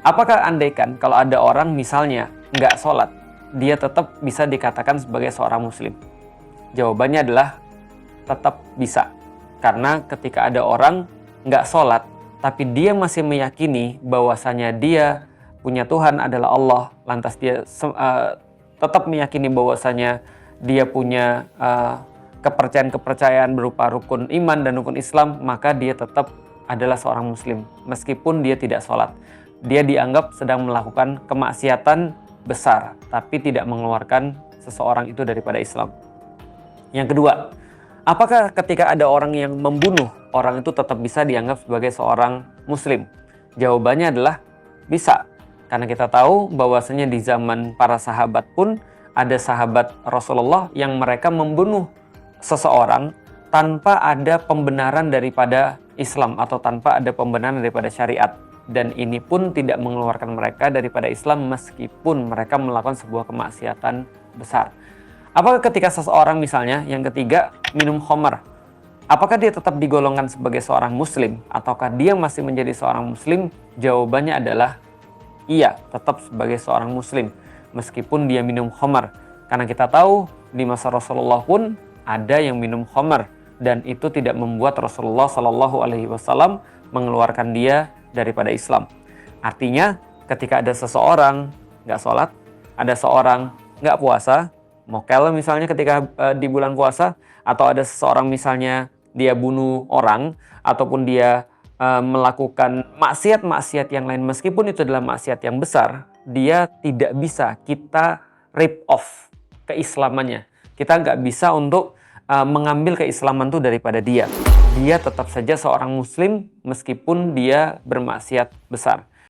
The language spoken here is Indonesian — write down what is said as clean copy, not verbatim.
Apakah andaikan kalau ada orang misalnya nggak sholat, dia tetap bisa dikatakan sebagai seorang muslim? Jawabannya adalah tetap bisa. Karena ketika ada orang nggak sholat, tapi dia masih meyakini bahwasanya dia punya Tuhan adalah Allah, lantas dia tetap meyakini bahwasanya dia punya kepercayaan-kepercayaan berupa rukun iman dan rukun Islam, maka dia tetap adalah seorang muslim meskipun dia tidak sholat. Dia dianggap sedang melakukan kemaksiatan besar, tapi tidak mengeluarkan seseorang itu daripada Islam. Yang kedua, apakah ketika ada orang yang membunuh, orang itu tetap bisa dianggap sebagai seorang muslim? Jawabannya adalah bisa. Karena kita tahu bahwasanya di zaman para sahabat pun ada sahabat Rasulullah yang mereka membunuh seseorang tanpa ada pembenaran daripada Islam atau tanpa ada pembenaran daripada syariat. Dan ini pun tidak mengeluarkan mereka daripada Islam meskipun mereka melakukan sebuah kemaksiatan besar. Apakah ketika seseorang misalnya, yang ketiga, minum khamar, apakah dia tetap digolongkan sebagai seorang muslim ataukah dia masih menjadi seorang muslim? Jawabannya adalah iya, tetap sebagai seorang muslim meskipun dia minum khamar. Karena kita tahu di masa Rasulullah pun ada yang minum khamar dan itu tidak membuat Rasulullah SAW mengeluarkan dia daripada Islam. Artinya ketika ada seseorang nggak sholat, ada seorang nggak puasa, mokel misalnya ketika di bulan puasa, atau ada seseorang misalnya dia bunuh orang ataupun dia melakukan maksiat-maksiat yang lain meskipun itu adalah maksiat yang besar, dia tidak bisa kita rip off keislamannya. Kita nggak bisa untuk mengambil keislaman itu daripada dia. Dia tetap saja seorang muslim meskipun dia bermaksiat besar.